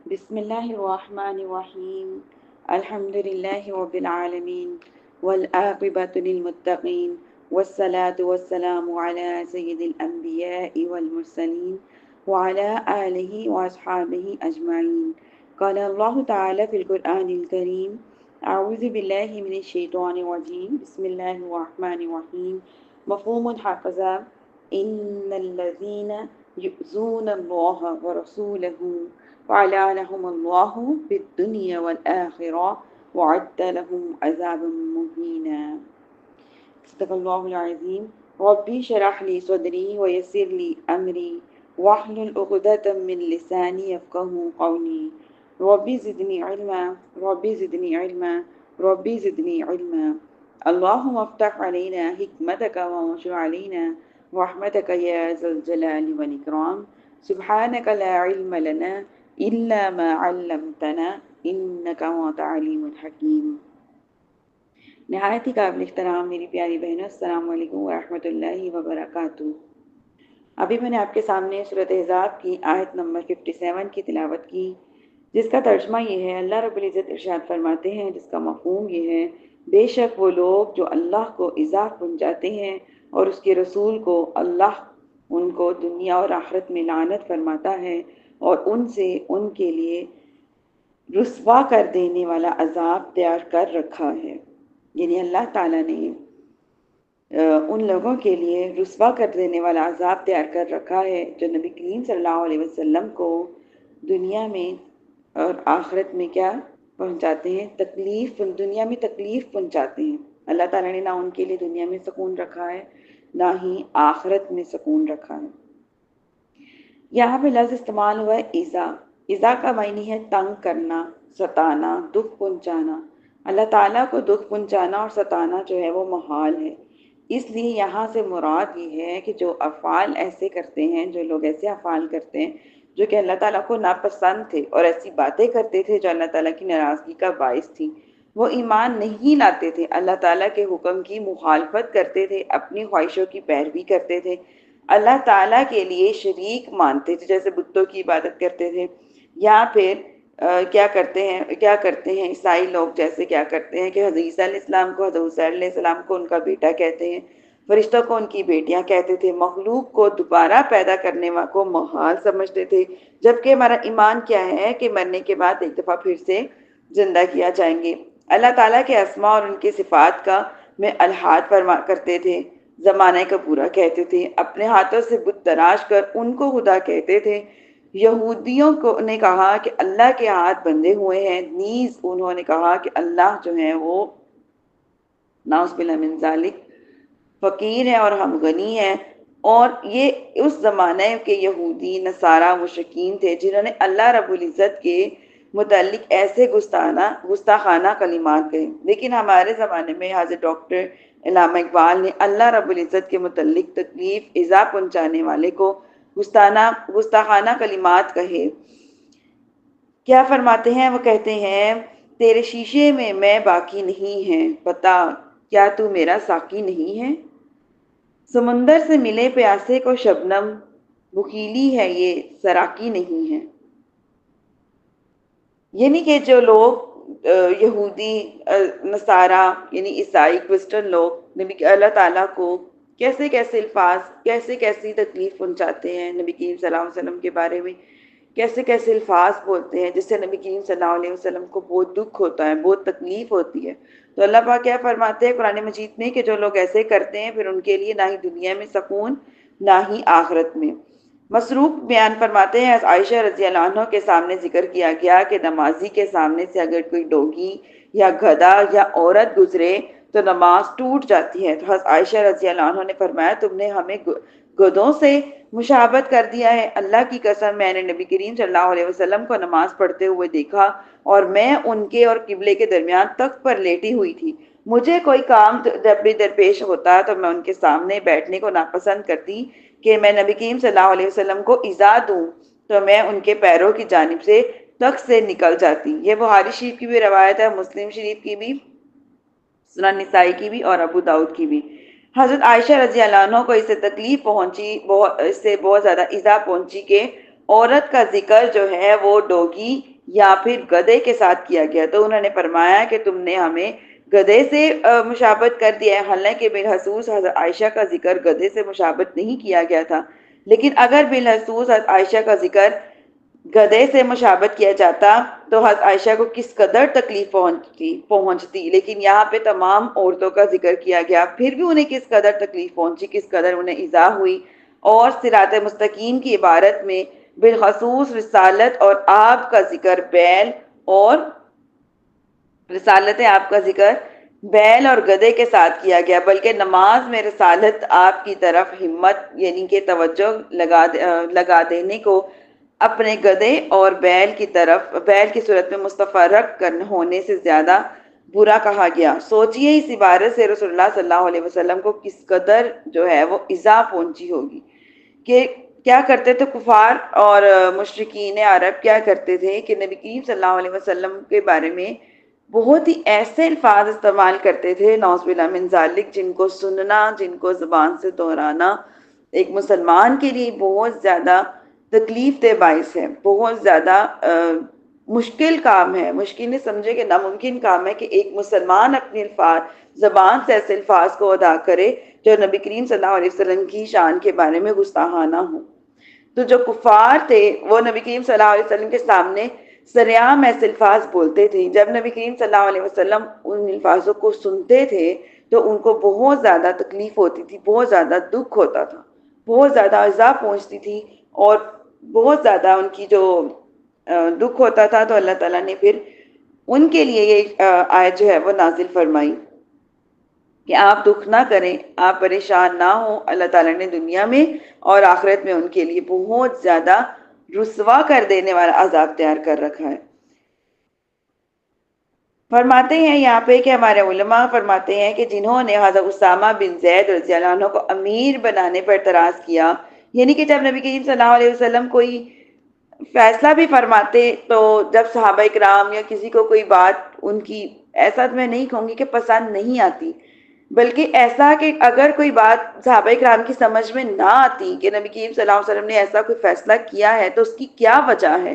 بسم الله الرحمن الرحيم. الحمد لله رب العالمين والعاقبة للمتقين والصلاة والسلام على سيد الأنبياء والمرسلين وعلى آله وأصحابه أجمعين. قال الله تعالى في القرآن الكريم: أعوذ بالله من الشيطان الرجيم. بسم الله الرحمن الرحيم. مفهوم حفظة: إن الذين يؤذون الله ورسوله وَلَعَنَهُمُ اللَّهُ فِي الدُّنْيَا وَالْآخِرَةِ وَأَعَدَّ لَهُمْ عَذَابًا مُهِينًا. صدق اللہ العظیم. ربی اشرح لی صدری ویسر لی امری واحلل عقدۃ من لسانی یفقهوا قولی. ربی زدنی علما ربی زدنی علما ربی زدنی علما. اللہم افتح علینا حکمتک وانشر علینا رحمتک یا ذا الجلال والاکرام. سبحانک لا علم لنا الا ما علمتنا انک انت العلیم الحکیم. نہایت ہی قابل احترام میری پیاری بہنوں، السلام علیکم ورحمۃ اللہ وبرکاتہ۔ ابھی میں نے آپ کے سامنے سورۃ احزاب کی آیت نمبر 57 کی تلاوت کی، جس کا ترجمہ یہ ہے۔ اللہ رب العزت ارشاد فرماتے ہیں، جس کا مفہوم یہ ہے: بے شک وہ لوگ جو اللہ کو ایذا پہنچاتے ہیں اور اس کے رسول کو، اللہ ان کو دنیا اور آخرت میں لعنت فرماتا ہے اور ان سے ان کے لیے رسوا کر دینے والا عذاب تیار کر رکھا ہے۔ یعنی اللہ تعالیٰ نے ان لوگوں کے لیے رسوا کر دینے والا عذاب تیار کر رکھا ہے جو نبی کریم صلی اللہ علیہ وسلم کو دنیا میں اور آخرت میں کیا پہنچاتے ہیں؟ تکلیف، دنیا میں تکلیف پہنچاتے ہیں۔ اللہ تعالیٰ نے نہ ان کے لیے دنیا میں سکون رکھا ہے، نہ ہی آخرت میں سکون رکھا ہے۔ یہاں پہ لفظ استعمال ہوا ہے ایذا۔ ایذا کا معنی ہے تنگ کرنا، ستانا، دکھ پہنچانا۔ اللہ تعالیٰ کو دکھ پہنچانا اور ستانا جو ہے وہ محال ہے۔ اس لیے یہاں سے مراد یہ ہے کہ جو افعال ایسے کرتے ہیں، جو لوگ ایسے افعال کرتے ہیں جو کہ اللہ تعالیٰ کو ناپسند تھے اور ایسی باتیں کرتے تھے جو اللہ تعالیٰ کی ناراضگی کا باعث تھی، وہ ایمان نہیں لاتے تھے، اللہ تعالیٰ کے حکم کی مخالفت کرتے تھے، اپنی خواہشوں کی پیروی کرتے تھے، اللہ تعالیٰ کے لیے شریک مانتے تھے، جیسے بتوں کی عبادت کرتے تھے، یا پھر کیا کرتے ہیں عیسائی لوگ، جیسے کیا کرتے ہیں کہ حضرت عیسیٰ علیہ السلام کو، حضرت عزیر علیہ السلام کو ان کا بیٹا کہتے ہیں، فرشتوں کو ان کی بیٹیاں کہتے تھے، مخلوق کو دوبارہ پیدا کرنے کو محال سمجھتے تھے، جبکہ ہمارا ایمان کیا ہے کہ مرنے کے بعد ایک دفعہ پھر سے زندہ کیا جائیں گے۔ اللہ تعالیٰ کے اسماء اور ان کی صفات کا میں الحاد فرما کرتے تھے، زمانہ کا پورا کہتے تھے، اپنے ہاتھوں سے بت تراش کر ان کو خدا کہتے تھے۔ یہودیوں کو نے کہا کہ اللہ کے ہاتھ بندھے ہوئے ہیں، نیز انہوں نے کہا کہ اللہ جو ہے وہ نعوذ باللہ من ذالک فقیر ہے اور ہم غنی ہیں۔ اور یہ اس زمانے کے یہودی نصارہ مشرکین تھے جنہوں نے اللہ رب العزت کے متعلق ایسے گستاخانہ کلمات کہے۔ لیکن ہمارے زمانے میں حضرت ڈاکٹر علامہ اقبال نے اللہ رب العزت کے متعلق تکلیف ایذا پہنچانے والے کو گستاخانہ کلمات کہے۔ کیا فرماتے ہیں؟ وہ کہتے ہیں: تیرے شیشے میں باقی نہیں ہے، بتا کیا تو میرا ساقی نہیں ہے؟ سمندر سے ملے پیاسے کو شبنم، بخیلی ہے یہ سراکی نہیں ہے۔ یعنی کہ جو لوگ یہودی نصارہ یعنی عیسائی کرسچن لوگ نبی اللہ تعالیٰ کو کیسے کیسے الفاظ، کیسے کیسی تکلیف پہنچاتے ہیں، نبی کریم صلی اللہ علیہ وسلم کے بارے میں کیسے کیسے الفاظ بولتے ہیں جس سے نبی کریم صلی اللہ علیہ وسلم کو بہت دکھ ہوتا ہے، بہت تکلیف ہوتی ہے۔ تو اللہ پاک کیا فرماتے ہیں قرآن مجید میں کہ جو لوگ ایسے کرتے ہیں پھر ان کے لیے نہ ہی دنیا میں سکون، نہ ہی آخرت میں۔ مسروق بیان فرماتے ہیں، عائشہ رضی اللہ عنہ کے سامنے ذکر کیا گیا کہ نمازی کے سامنے سے اگر کوئی ڈوگی یا گدھا یا عورت گزرے تو نماز ٹوٹ جاتی ہے۔ تو حضرت عائشہ رضی اللہ عنہ نے فرمایا: تم نے ہمیں گدھوں سے مشابہت کر دیا ہے، اللہ کی قسم میں نے نبی کریم صلی اللہ علیہ وسلم کو نماز پڑھتے ہوئے دیکھا اور میں ان کے اور قبلے کے درمیان تخت پر لیٹی ہوئی تھی۔ مجھے کوئی کام جب بھی درپیش ہوتا تو میں ان کے سامنے بیٹھنے کو ناپسند کرتی کہ میں نبی کریم صلی اللہ علیہ وسلم کو ایذا دوں تو میں ان کے پیروں کی جانب سے تخت سے نکل جاتی۔ یہ بخاری شریف کی بھی روایت ہے، مسلم شریف کی بھی، سنن نسائی کی بھی اور ابو داؤد کی بھی۔ حضرت عائشہ رضی اللہ عنہ کو اس سے تکلیف پہنچی، اس سے بہت زیادہ ایذا پہنچی کہ عورت کا ذکر جو ہے وہ ڈوگی یا پھر گدھے کے ساتھ کیا گیا، تو انہوں نے فرمایا کہ تم نے ہمیں گدھے سے مشابہت کر دیا ہے، حالانکہ بالخصوص حضرت عائشہ کا ذکر گدھے سے مشابہت نہیں کیا گیا تھا، لیکن اگر بالخصوص حضرت عائشہ کا ذکر گدھے سے مشابہت کیا جاتا تو حضرت عائشہ کو کس قدر تکلیف پہنچتی، لیکن یہاں پہ تمام عورتوں کا ذکر کیا گیا، پھر بھی انہیں کس قدر تکلیف پہنچی، کس قدر انہیں ایذا ہوئی۔ اور صراط مستقیم کی عبارت میں بالخصوص رسالت اور آپ کا ذکر بیل اور رسالت آپ کا ذکر بیل اور گدھے کے ساتھ کیا گیا، بلکہ نماز میں رسالت آپ کی طرف ہمت یعنی کہ توجہ لگا دینے کو اپنے گدھے اور بیل کی طرف بیل کی صورت میں مستفرق ہونے سے زیادہ برا کہا گیا۔ سوچئے اس عبارت سے رسول اللہ صلی اللہ علیہ وسلم کو کس قدر جو ہے وہ ایذا پہنچی ہوگی، کہ کیا کرتے تھے کفار اور مشرکین عرب، کیا کرتے تھے کہ نبی کریم صلی اللہ علیہ وسلم کے بارے میں بہت ہی ایسے الفاظ استعمال کرتے تھے نعوذ باللہ من ذالک، جن کو سننا، جن کو زبان سے دہرانا ایک مسلمان کے لیے بہت زیادہ تکلیف دہ باعث ہے، بہت زیادہ مشکل کام ہے، مشکل نہیں سمجھے کہ ناممکن کام ہے کہ ایک مسلمان اپنی الفاظ زبان سے ایسے الفاظ کو ادا کرے جو نبی کریم صلی اللہ علیہ وسلم کی شان کے بارے میں گستاخانہ ہوں۔ تو جو کفار تھے وہ نبی کریم صلی اللہ علیہ وسلم کے سامنے سریعام ایسے الفاظ بولتے تھے، جب نبی کریم صلی اللہ علیہ وسلم ان الفاظوں کو سنتے تھے تو ان کو بہت زیادہ تکلیف ہوتی تھی، بہت زیادہ دکھ ہوتا تھا، بہت زیادہ ایذا پہنچتی تھی، اور بہت زیادہ ان کی جو دکھ ہوتا تھا، تو اللہ تعالیٰ نے پھر ان کے لیے یہ آیت جو ہے وہ نازل فرمائی کہ آپ دکھ نہ کریں، آپ پریشان نہ ہوں، اللہ تعالیٰ نے دنیا میں اور آخرت میں ان کے لیے بہت زیادہ رسوا کر دینے والا عذاب تیار کر رکھا ہے۔ فرماتے ہیں یہاں پہ کہ ہمارے علماء فرماتے ہیں کہ جنہوں نے حضرت اسامہ بن زید رضی اللہ عنہ کو امیر بنانے پر اعتراض کیا، یعنی کہ جب نبی کریم صلی اللہ علیہ وسلم کوئی فیصلہ بھی فرماتے تو جب صحابہ کرام یا کسی کو کوئی بات ان کی، ایسا میں نہیں کہوں گی کہ پسند نہیں آتی، بلکہ ایسا کہ اگر کوئی بات صحابہ کرام کی سمجھ میں نہ آتی کہ نبی کریم صلی اللہ علیہ وسلم نے ایسا کوئی فیصلہ کیا ہے تو اس کی کیا وجہ ہے،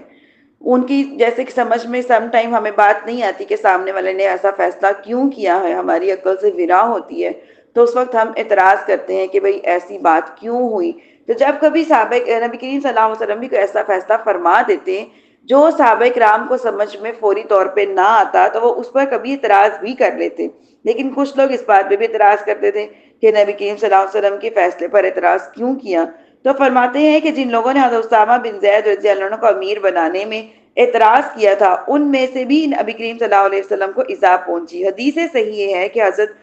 ان کی جیسے کہ سمجھ میں سم ٹائم ہمیں بات نہیں آتی کہ سامنے والے نے ایسا فیصلہ کیوں کیا ہے، ہماری عقل سے ورا ہوتی ہے، تو اس وقت ہم اعتراض کرتے ہیں کہ بھئی ایسی بات کیوں ہوئی۔ تو جب کبھی صحابہ نبی کریم صلی اللہ علیہ وسلم بھی کوئی ایسا فیصلہ فرما دیتے جو صحابہ کرام کو سمجھ میں فوری طور پہ نہ آتا تو وہ اس پر کبھی اعتراض بھی کر لیتے، لیکن کچھ لوگ اس بات پہ بھی اعتراض کرتے تھے کہ نبی کریم صلی اللہ علیہ وسلم کے فیصلے پر اعتراض کیوں کیا۔ تو فرماتے ہیں کہ جن لوگوں نے حضرت اسامہ بن زید رضی اللہ عنہ کو امیر بنانے میں اعتراض کیا تھا، ان میں سے بھی نبی کریم صلی اللہ علیہ وسلم کو ایذا پہنچی۔ حدیث صحیح ہے کہ حضرت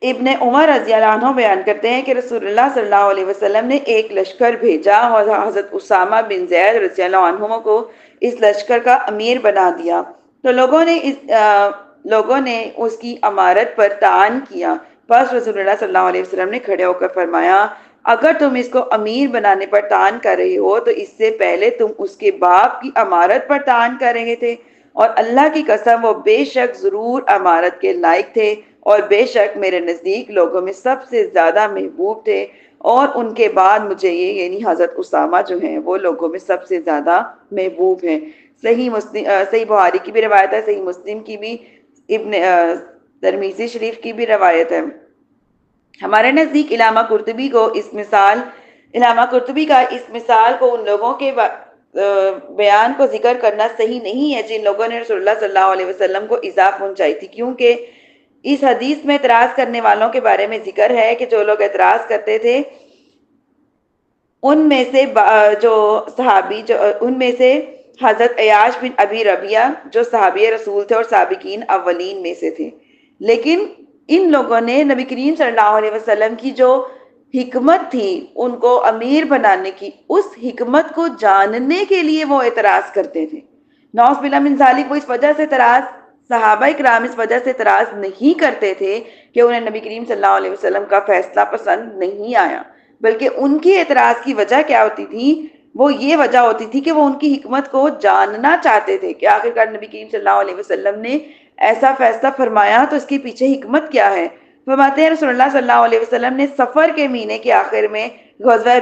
ابن عمر رضی اللہ عنہ بیان کرتے ہیں کہ رسول اللہ صلی اللہ علیہ وسلم نے ایک لشکر بھیجا اور حضرت اسامہ بن زید رضی اللہ عنہ کو اس لشکر کا امیر بنا دیا، تو لوگوں نے اس کی امارت پر طعن کیا، پس رسول اللہ صلی اللہ علیہ وسلم نے کھڑے ہو کر فرمایا اگر تم اس کو امیر بنانے پر طعن کر رہے ہو تو اس سے پہلے تم اس کے باپ کی امارت پر طعن کر رہے تھے، اور اللہ کی قسم وہ بے شک ضرور امارت کے لائق تھے، اور بے شک میرے نزدیک لوگوں میں سب سے زیادہ محبوب تھے، اور ان کے بعد مجھے یہ یعنی حضرت اسامہ جو ہیں وہ لوگوں میں سب سے زیادہ محبوب ہیں۔ صحیح بخاری کی بھی روایت ہے، صحیح مسلم کی بھی، ابن ترمذی شریف کی بھی روایت ہے۔ ہمارے نزدیک علامہ قرطبی کا اس مثال کو ان لوگوں کے بیان کو ذکر کرنا صحیح نہیں ہے جن لوگوں نے رسول اللہ صلی اللہ علیہ وسلم کو ایذا پہنچائی تھی، کیونکہ اس حدیث میں اعتراض کرنے والوں کے بارے میں ذکر ہے کہ جو لوگ اعتراض کرتے تھے ان میں سے ان میں سے حضرت عیاش بن ابی ربیعہ جو صحابی رسول تھے اور سابقین اولین میں سے تھے، لیکن ان لوگوں نے نبی کریم صلی اللہ علیہ وسلم کی جو حکمت تھی ان کو امیر بنانے کی، اس حکمت کو جاننے کے لیے وہ اعتراض کرتے تھے۔ نعوذ باللہ من ذالک، وہ اس وجہ سے صحابہ کرام اس وجہ سے اعتراض نہیں کرتے تھے کہ انہیں نبی کریم صلی اللہ علیہ وسلم کا فیصلہ پسند نہیں آیا، بلکہ ان کی اعتراض کی وجہ کیا ہوتی تھی، وہ یہ وجہ ہوتی تھی کہ وہ ان کی حکمت کو جاننا چاہتے تھے کہ آخرکار نبی کریم صلی اللہ علیہ وسلم نے ایسا فیصلہ فرمایا تو اس کے پیچھے حکمت کیا ہے۔ فرماتے ہیں رسول اللہ صلی اللہ علیہ وسلم نے سفر کے مہینے کے آخر میں غزوہ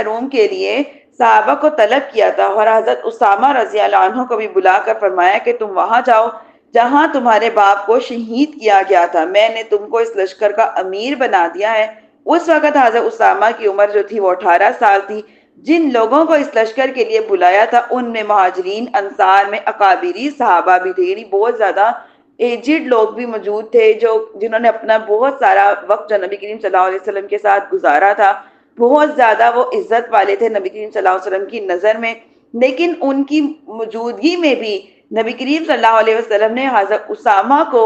روم کے لیے صحابہ کو طلب کیا تھا اور حضرت اسامہ رضی اللہ عنہ کو بھی بلا کر فرمایا کہ تم وہاں جاؤ جہاں تمہارے باپ کو شہید کیا گیا تھا، میں نے تم کو اس لشکر کا امیر بنا دیا ہے۔ اس وقت حضرت اسامہ کی عمر جو تھی وہ 18 سال تھی۔ جن لوگوں کو اس لشکر کے لیے بلایا تھا ان میں مہاجرین انصار میں اکابری صحابہ بھی تھے، یعنی بہت زیادہ ایجڈ لوگ بھی موجود تھے جو جنہوں نے اپنا بہت سارا وقت جو نبی کریم صلی اللہ علیہ وسلم کے ساتھ گزارا تھا، بہت زیادہ وہ عزت والے تھے نبی کریم صلی اللہ علیہ وسلم کی نظر میں۔ لیکن ان کی موجودگی میں بھی نبی کریم صلی اللہ علیہ وسلم نے حضرت اسامہ کو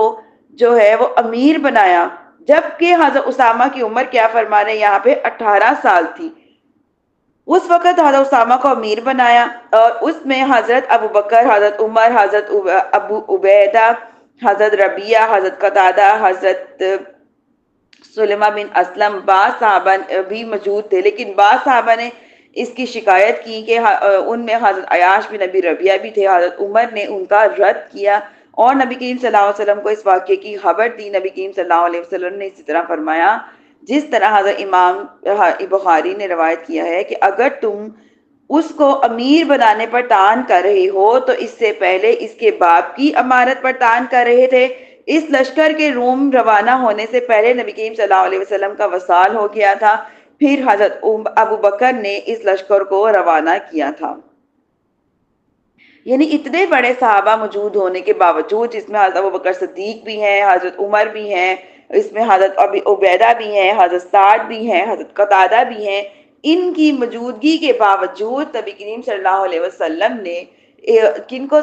جو ہے وہ امیر بنایا، جبکہ حضرت اسامہ کی عمر کیا فرما رہے ہیں یہاں پہ 18 سال تھی۔ اس وقت حضرت اسامہ کو امیر بنایا اور اس میں حضرت ابو بکر، حضرت عمر، حضرت ابو عبیدہ، حضرت ربیعہ، حضرت قتادہ، حضرت سلمہ بن اسلم، بعض صحابہ بھی موجود تھے، لیکن بعض صحابہ نے اس کی شکایت کی کہ ان میں حضرت عیاش بن ابی ربیعہ بھی تھے۔ حضرت عمر نے ان کا رد کیا اور نبی کریم صلی اللہ علیہ وسلم کو اس واقعے کی خبر دی۔ نبی کریم صلی اللہ علیہ وسلم نے اسی طرح فرمایا جس طرح حضرت امام بخاری نے روایت کیا ہے کہ اگر تم اس کو امیر بنانے پر تان کر رہے ہو تو اس سے پہلے اس کے باپ کی امارت پر تان کر رہے تھے۔ اس لشکر کے روم روانہ ہونے سے پہلے نبی کریم صلی اللہ علیہ وسلم کا وصال ہو گیا تھا، پھر حضرت ابو بکر نے اس لشکر کو روانہ کیا تھا۔ یعنی اتنے بڑے صحابہ موجود ہونے کے باوجود، جس میں حضرت ابو بکر صدیق بھی ہیں، حضرت عمر بھی ہیں، اس میں حضرت ابی عبیدہ بھی ہیں، حضرت سعد بھی ہیں، حضرت قتادہ بھی ہیں، ان کی موجودگی کے باوجود نبی کریم صلی اللہ علیہ وسلم نے کن کو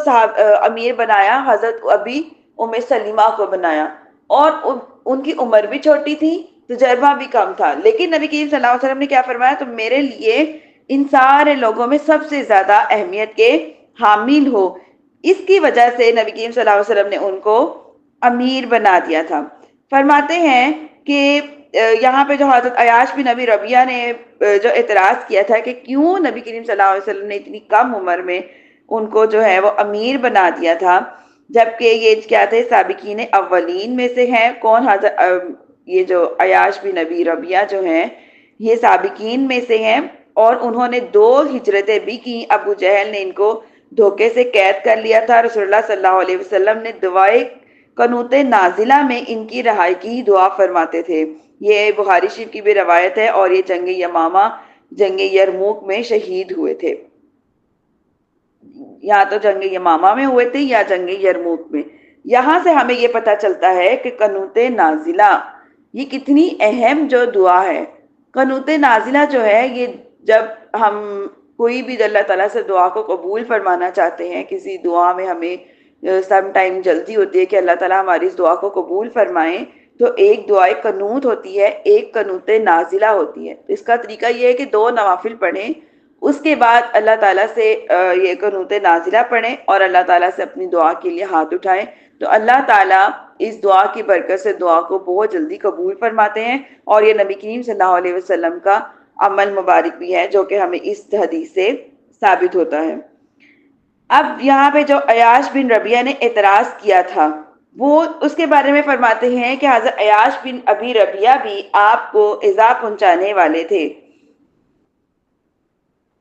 امیر بنایا؟ حضرت ابی ام سلیمہ کو بنایا، اور ان کی عمر بھی چھوٹی تھی، تجربہ بھی کم تھا، لیکن نبی کریم صلی اللہ علیہ وسلم نے کیا فرمایا؟ تم میرے لیے ان سارے لوگوں میں سب سے زیادہ اہمیت کے حامل ہو۔ اس کی وجہ سے نبی کریم صلی اللہ علیہ وسلم نے ان کو امیر بنا دیا تھا۔ فرماتے ہیں کہ یہاں پہ جو حضرت عیاش بن ابی ربیعہ نے جو اعتراض کیا تھا کہ کیوں نبی کریم صلی اللہ علیہ وسلم نے اتنی کم عمر میں ان کو جو ہے وہ امیر بنا دیا تھا، جبکہ یہ کیا تھے؟ سابقین اولین میں سے ہیں۔ کون؟ حضرت یہ جو عیاش بن ابی ربیعہ جو ہیں یہ سابقین میں سے ہیں، اور انہوں نے 2 ہجرتیں بھی کی۔ ابو جہل نے ان کو دھوکے سے قید کر لیا تھا۔ رسول اللہ صلی اللہ علیہ وسلم نے دعائے قنوت نازلہ میں ان کی رہائی کی دعا فرماتے تھے۔ یہ بخاری شریف کی بھی روایت ہے، اور یہ جنگ یمامہ، جنگ یرموک میں شہید ہوئے تھے۔ یا تو جنگ یمامہ میں ہوئے تھے یا جنگ یرموک میں۔ یہاں سے ہمیں یہ پتہ چلتا ہے کہ قنوت نازلہ یہ کتنی اہم جو دعا ہے۔ قنوت نازلہ جو ہے یہ جب ہم کوئی بھی اللہ تعالیٰ سے دعا کو قبول فرمانا چاہتے ہیں، کسی دعا میں ہمیں سم ٹائم جلدی ہوتی ہے کہ اللہ تعالیٰ ہماری اس دعا کو قبول فرمائیں، تو ایک دعائے قنوت ہوتی ہے، ایک قنوت نازلہ ہوتی ہے۔ اس کا طریقہ یہ ہے کہ 2 نوافل پڑھیں، اس کے بعد اللہ تعالیٰ سے یہ قنوت نازلہ پڑھیں اور اللہ تعالیٰ سے اپنی دعا کے لیے ہاتھ اٹھائیں، تو اللہ تعالیٰ اس دعا کی برکت سے دعا کو بہت جلدی قبول فرماتے ہیں، اور یہ نبی کریم صلی اللہ علیہ وسلم کا عمل مبارک بھی ہے جو کہ ہمیں اس حدیث سے ثابت ہوتا ہے۔ اب یہاں پہ جو عیاش بن ربیعہ نے اعتراض کیا تھا وہ اس کے بارے میں فرماتے ہیں کہ حضرت عیاش بن ابی ربیعہ بھی آپ کو ایذا پہنچانے والے تھے،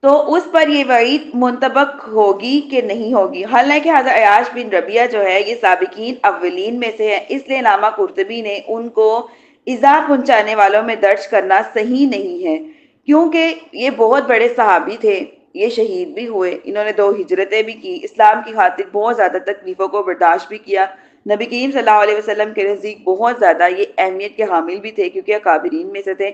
تو اس پر یہ وعید منطبق ہوگی کہ نہیں ہوگی؟ حالانکہ حضرت عیاش بن ربیعہ جو ہے یہ سابقین اولین میں سے ہے، اس لیے علامہ قرطبی نے ان کو ایذا پہنچانے والوں میں درج کرنا صحیح نہیں ہے، کیونکہ یہ بہت بڑے صحابی تھے، یہ شہید بھی ہوئے، انہوں نے 2 ہجرتیں بھی کی، اسلام کی خاطر بہت زیادہ تکلیفوں کو برداشت بھی کیا، نبی کریم صلی اللہ علیہ وسلم کے نزدیک بہت زیادہ یہ اہمیت کے حامل بھی تھے کیونکہ اکابرین میں سے تھے۔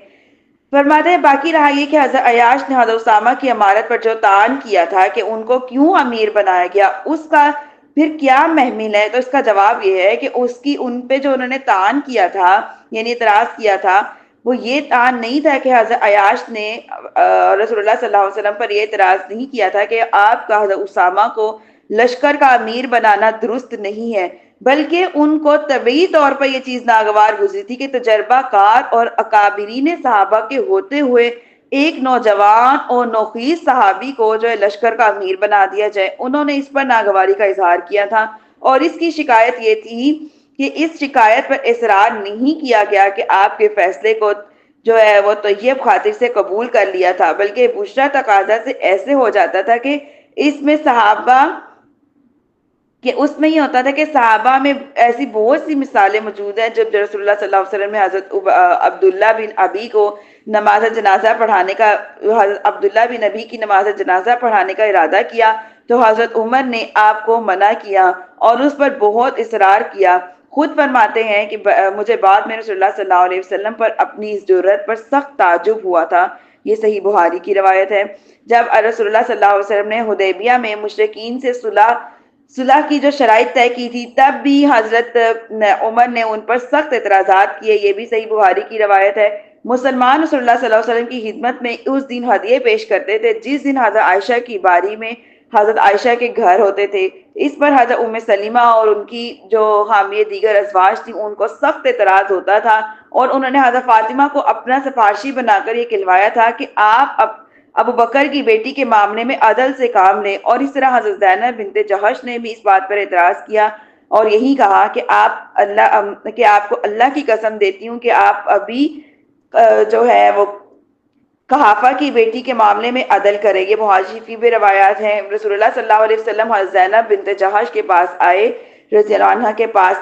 فرماتے ہیں باقی رہا یہ کہ حضرت عیاش نے حضرت اسامہ کی امارت پر جو طعن کیا تھا کہ ان کو کیوں امیر بنایا گیا، اس کا پھر کیا محمل ہے؟ تو اس کا جواب یہ ہے کہ اس کی ان پہ جو انہوں نے طعن کیا تھا، یعنی اعتراض کیا تھا، وہ یہ طعن نہیں تھا کہ حضرت عیاش نے رسول اللہ صلی اللہ علیہ وسلم پر یہ اعتراض نہیں کیا تھا کہ آپ کا حضرت اسامہ کو لشکر کا امیر بنانا درست نہیں ہے، بلکہ ان کو طبعی طور پر یہ چیز ناگوار گزری تھی کہ تجربہ کار اور اکابرین صحابہ کے ہوتے ہوئے ایک نوجوان اور نوخیز صحابی کو جو ہے لشکر کا امیر بنا دیا جائے۔ انہوں نے اس پر ناگواری کا اظہار کیا تھا، اور اس کی شکایت یہ تھی کہ اس شکایت پر اصرار نہیں کیا گیا کہ آپ کے فیصلے کو جو ہے وہ طیب خاطر سے قبول کر لیا تھا، بلکہ بشرا تقاضا سے ایسے ہو جاتا تھا کہ اس میں صحابہ کہ اس میں یہ ہوتا تھا کہ صحابہ میں ایسی بہت سی مثالیں موجود ہیں جب رسول اللہ صلی اللہ علیہ وسلم نے حضرت عبداللہ بن ابی کو نماز جنازہ پڑھانے کا حضرت عبداللہ بن ابی کی نماز جنازہ پڑھانے کا ارادہ کیا تو حضرت عمر نے آپ کو منع کیا اور اس پر بہت اصرار کیا۔ خود فرماتے ہیں کہ مجھے بعد میں رسول اللہ صلی اللہ علیہ وسلم پر اپنی اس جرأت پر سخت تعجب ہوا تھا۔ یہ صحیح بخاری کی روایت ہے۔ جب رسول اللہ صلی اللہ علیہ وسلم نے حدیبیہ میں مشرکین سے صلح کی جو شرائط طے کی تھی، تب بھی حضرت عمر نے ان پر سخت اعتراضات کیے۔ یہ بھی صحیح بخاری کی روایت ہے۔ مسلمان رسول اللہ صلی اللہ علیہ وسلم کی خدمت میں اس دن ہدیے پیش کرتے تھے جس دن حضرت عائشہ کی باری میں حضرت عائشہ کے گھر ہوتے تھے۔ اس پر حضرت ام سلیمہ اور ان کی جو حامیہ دیگر ازواج تھی ان کو سخت اعتراض ہوتا تھا، اور انہوں نے حضرت فاطمہ کو اپنا سفارشی بنا کر یہ کہلوایا تھا کہ آپ ابو بکر کی بیٹی کے معاملے میں عدل سے کام لیں، اور اس طرح حضرت زینب بنت جہش نے بھی اس بات پر اعتراض کیا اور یہی کہا کہ آپ کو اللہ کی قسم دیتی ہوں کہ آپ ابھی جو ہے وہ قحافہ کی بیٹی کے معاملے میں عدل کرے۔ یہ بخاری شریف کی بھی روایات ہیں۔ رسول اللہ صلی اللہ علیہ وسلم حضرت زینب بنت جہش کے پاس آئے، رضی اللہ عنہ کے پاس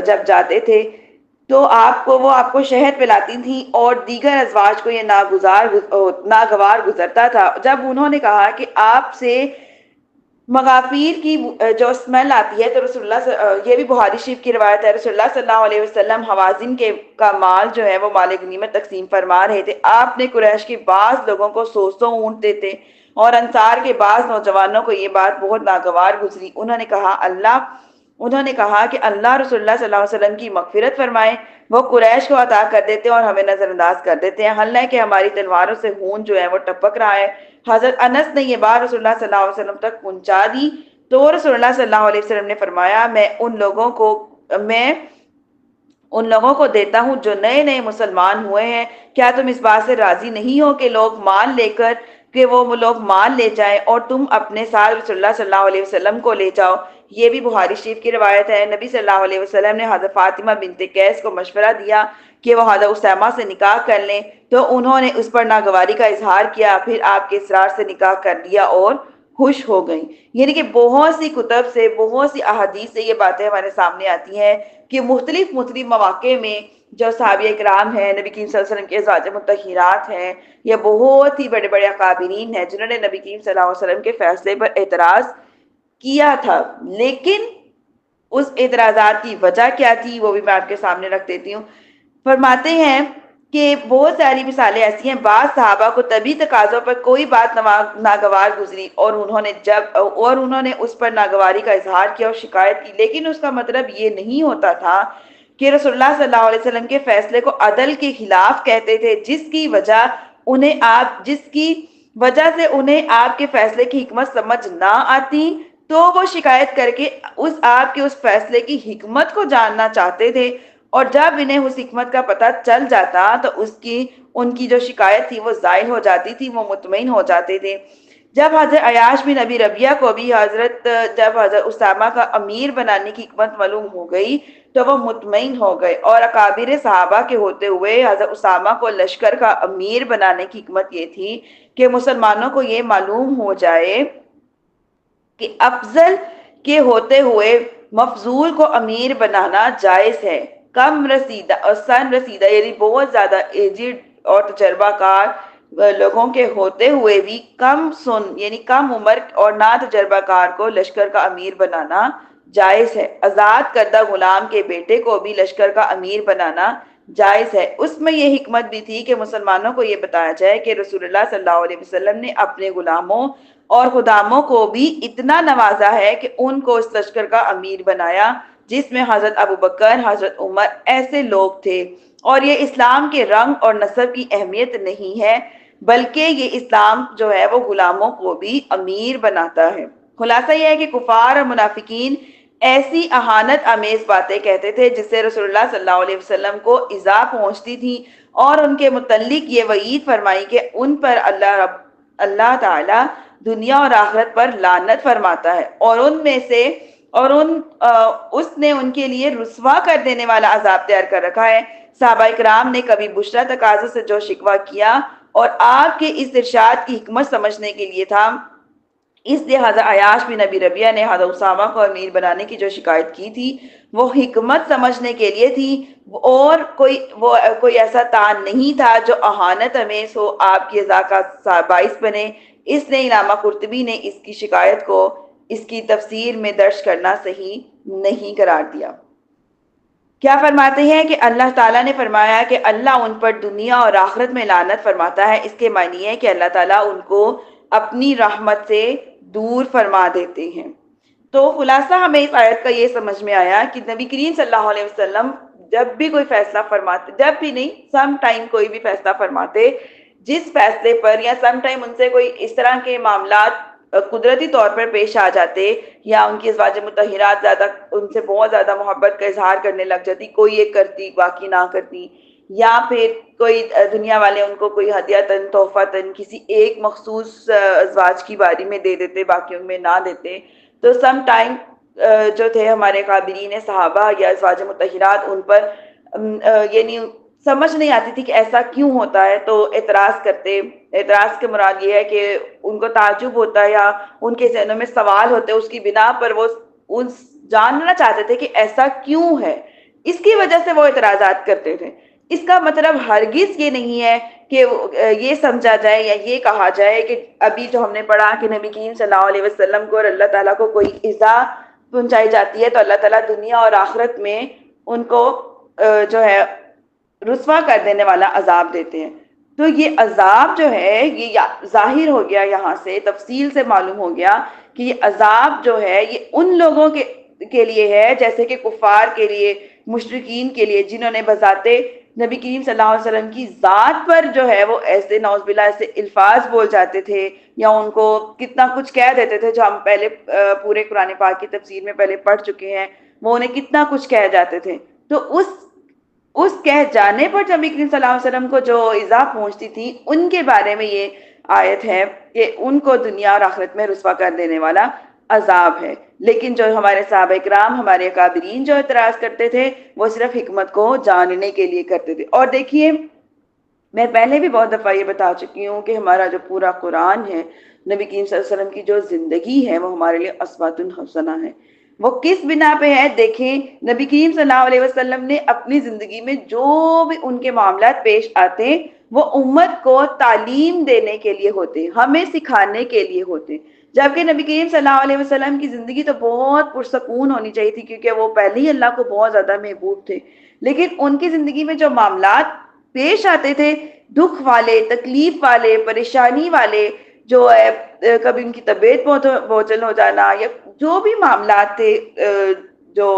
جب جاتے تھے تو وہ آپ کو شہد پلاتی تھیں اور دیگر ازواج کو یہ ناگوار گزرتا تھا۔ جب انہوں نے کہا کہ آپ سے مغافیر کی جو اسمیل آتی ہے تو رسول اللہ یہ بھی بخاری شریف کی روایت ہے، رسول اللہ صلی اللہ علیہ وسلم حوازن کا مال جو ہے وہ مال غنیمت تقسیم فرما رہے تھے۔ آپ نے قریش کے بعض لوگوں کو سو اونٹ دیتے اور انصار کے بعض نوجوانوں کو یہ بات بہت ناگوار گزری۔ انہوں نے کہا کہ اللہ رسول اللہ صلی اللہ علیہ وسلم کی مغفرت فرمائے، وہ قریش کو عطا کر دیتے اور ہمیں نظر انداز کر دیتے ہیں، حالانکہ کہ ہماری تلواروں سے خون جو ہے وہ ٹپک رہا ہے۔ حضرت انس نے یہ بات رسول اللہ صلی اللہ علیہ وسلم تک پہنچا دی تو رسول اللہ صلی اللہ علیہ وسلم نے فرمایا، میں ان لوگوں کو دیتا ہوں جو نئے نئے مسلمان ہوئے ہیں، کیا تم اس بات سے راضی نہیں ہو کہ وہ لوگ مال لے جائیں اور تم اپنے ساتھ رسول اللہ صلی اللہ علیہ وسلم کو لے جاؤ۔ یہ بھی بخاری شریف کی روایت ہے۔ نبی صلی اللہ علیہ وسلم نے حضرت فاطمہ بنت قیس کو مشورہ دیا کہ وہ حضرت اسامہ سے نکاح کر لیں تو انہوں نے اس پر ناگواری کا اظہار کیا، پھر آپ کے اصرار سے نکاح کر لیا اور خوش ہو گئیں۔ یعنی کہ بہت سی کتب سے، بہت سی احادیث سے یہ باتیں ہمارے سامنے آتی ہیں کہ مختلف مواقع میں جو صحابہ کرام ہیں، نبی کریم صلی اللہ علیہ وسلم کے ازواج مطہرات ہیں، یا بہت ہی بڑے بڑے اکابرین ہیں جنہوں نے نبی کریم صلی اللہ علیہ وسلم کے فیصلے پر اعتراض کیا تھا، لیکن اس اعتراضات کی وجہ کیا تھی وہ بھی میں آپ کے سامنے رکھ دیتی ہوں۔ فرماتے ہیں کہ بہت ساری مثالیں ایسی ہیں، بعض صحابہ کو طبی تقاضوں پر کوئی بات ناگوار گزری اور انہوں نے اس پر ناگواری کا اظہار کیا اور شکایت کی، لیکن اس کا مطلب یہ نہیں ہوتا تھا کہ رسول اللہ صلی اللہ علیہ وسلم کے فیصلے کو عدل کے خلاف کہتے تھے، جس کی وجہ سے انہیں آپ کے فیصلے کی حکمت سمجھ نہ آتی تو وہ شکایت کر کے آپ کے اس فیصلے کی حکمت کو جاننا چاہتے تھے، اور جب انہیں اس حکمت کا پتہ چل جاتا تو ان کی جو شکایت تھی وہ زائل ہو جاتی تھی، وہ مطمئن ہو جاتے تھے۔ جب حضرت عیاش بن ابی ربیعہ کو بھی جب حضرت اسامہ کا امیر بنانے کی حکمت معلوم ہو گئی تو وہ مطمئن ہو گئے، اور اکابر صحابہ کے ہوتے ہوئے حضرت اسامہ کو لشکر کا امیر بنانے کی حکمت یہ تھی کہ مسلمانوں کو یہ معلوم ہو جائے کہ افضل کے ہوتے ہوئے مفضول کو امیر بنانا جائز ہے۔ کم رسیدہ اور سن رسیدہ یعنی بہت زیادہ ایجڈ اور تجربہ کار لوگوں کے ہوتے ہوئے بھی کم یعنی کم عمر اور نا تجربہ کار کو لشکر کا امیر بنانا جائز ہے۔ آزاد کردہ غلام کے بیٹے کو بھی لشکر کا امیر بنانا جائز ہے۔ اس میں یہ حکمت بھی تھی کہ مسلمانوں کو یہ بتایا جائے کہ رسول اللہ صلی اللہ علیہ وسلم نے اپنے غلاموں اور خداموں کو بھی اتنا نوازا ہے کہ ان کو اس لشکر کا امیر بنایا، جس میں حضرت ابو بکر، حضرت عمر ایسے لوگ تھے۔ اور یہ اسلام کے رنگ اور نسب کی اہمیت نہیں ہے، بلکہ یہ اسلام جو ہے وہ غلاموں کو بھی امیر بناتا ہے۔ خلاصہ یہ ہے کہ کفار اور منافقین ایسی اہانت آمیز باتیں کہتے تھے جس سے رسول اللہ صلی اللہ علیہ وسلم کو ایذا پہنچتی تھی، اور ان کے متعلق یہ وعید فرمائی کہ ان پر اللہ تعالی دنیا اور آخرت پر لعنت فرماتا ہے، اور اس نے ان کے لیے رسوا کر دینے والا عذاب تیار کر رکھا ہے۔ صحابہ کرام نے کبھی بشرا تقاضا سے جو شکوہ کیا اور آپ کے اس ارشاد کی حکمت سمجھنے کے لیے تھا، اس لہٰذا عیاش بن نبی ربیہ نے حضرت اسامہ کو امیر بنانے کی جو شکایت کی تھی وہ حکمت سمجھنے کے لیے تھی، اور کوئی ایسا تان نہیں تھا جو اہانت امیز ہو، آپ کی ازا کا باعث بنے۔ اس نے علامہ قرطبی نے اس کی شکایت کو اس کی تفسیر میں درج کرنا صحیح نہیں قرار دیا۔ کیا فرماتے ہیں کہ اللہ تعالیٰ نے فرمایا کہ اللہ ان پر دنیا اور آخرت میں لعنت فرماتا ہے، اس کے معنی ہے کہ اللہ تعالیٰ ان کو اپنی رحمت سے دور فرما دیتے ہیں۔ تو خلاصہ ہمیں اس آیت کا یہ سمجھ میں آیا کہ نبی کریم صلی اللہ علیہ وسلم جب بھی کوئی فیصلہ فرماتے، جب بھی نہیں، سم ٹائم کوئی بھی فیصلہ فرماتے، جس فیصلے پر یا سم ٹائم ان سے کوئی اس طرح کے معاملات قدرتی طور پر پیش آ جاتے یا ان کی ازواج مطہرات زیادہ ان سے بہت زیادہ محبت کا اظہار کرنے لگ جاتی، کوئی ایک کرتی باقی نہ کرتی، یا پھر کوئی دنیا والے ان کو کوئی ہدیہ تحفہ کسی ایک مخصوص ازواج کی باری میں دے دیتے باقیوں میں نہ دیتے، تو سم ٹائم جو تھے ہمارے قابلین صحابہ یا ازواج مطہرات ان پر یعنی سمجھ نہیں آتی تھی کہ ایسا کیوں ہوتا ہے، تو اعتراض کرتے۔ اعتراض کے مراد یہ ہے کہ ان کو تعجب ہوتا ہے یا ان کے ذہنوں میں سوال ہوتے، اس کی بنا پر وہ جاننا چاہتے تھے کہ ایسا کیوں ہے، اس کی وجہ سے وہ اعتراضات کرتے تھے۔ اس کا مطلب ہرگز یہ نہیں ہے کہ یہ سمجھا جائے یا یہ کہا جائے کہ ابھی جو ہم نے پڑھا کہ نبی کریم صلی اللہ علیہ وسلم کو اور اللہ تعالیٰ کو کوئی ایذا پہنچائی جاتی ہے تو اللہ تعالیٰ دنیا اور آخرت میں ان کو جو ہے رسوا کر دینے والا عذاب دیتے ہیں۔ تو یہ عذاب جو ہے یہ ظاہر ہو گیا، یہاں سے تفصیل سے معلوم ہو گیا کہ یہ عذاب جو ہے یہ ان لوگوں کے لیے ہے جیسے کہ کفار کے لیے، مشرکین کے لیے، جنہوں نے بذاتے نبی کریم صلی اللہ علیہ وسلم کی ذات پر جو ہے وہ ایسے نعوذ باللہ ایسے الفاظ بول جاتے تھے یا ان کو کتنا کچھ کہہ دیتے تھے، جو ہم پہلے پورے قرآن پاک کی تفسیر میں پہلے پڑھ چکے ہیں، وہ انہیں کتنا کچھ کہہ جاتے تھے۔ تو اس کہہ جانے پر نبی کریم صلی اللہ علیہ وسلم کو جو ایذا پہنچتی تھی ان کے بارے میں یہ آیت ہے کہ ان کو دنیا اور آخرت میں رسوا کر دینے والا عذاب ہے۔ لیکن جو ہمارے صحابہ کرام، ہمارے اکابرین جو اعتراض کرتے تھے وہ صرف حکمت کو جاننے کے لیے کرتے تھے۔ اور دیکھیے میں پہلے بھی بہت دفعہ یہ بتا چکی ہوں کہ ہمارا جو پورا قرآن ہے، نبی کریم صلی اللہ علیہ وسلم کی جو زندگی ہے وہ ہمارے لیے اسوۃ حسنہ ہے۔ وہ کس بنا پہ ہے؟ دیکھیں نبی کریم صلی اللہ علیہ وسلم نے اپنی زندگی میں جو بھی ان کے معاملات پیش آتے وہ امت کو تعلیم دینے کے لیے ہوتے، ہمیں سکھانے کے لیے ہوتے، جبکہ نبی کریم صلی اللہ علیہ وسلم کی زندگی تو بہت پرسکون ہونی چاہیے تھی کیونکہ وہ پہلے ہی اللہ کو بہت زیادہ محبوب تھے، لیکن ان کی زندگی میں جو معاملات پیش آتے تھے، دکھ والے، تکلیف والے، پریشانی والے، جو کبھی ان کی طبیعت بوجھل ہو جانا یا جو بھی معاملات تھے جو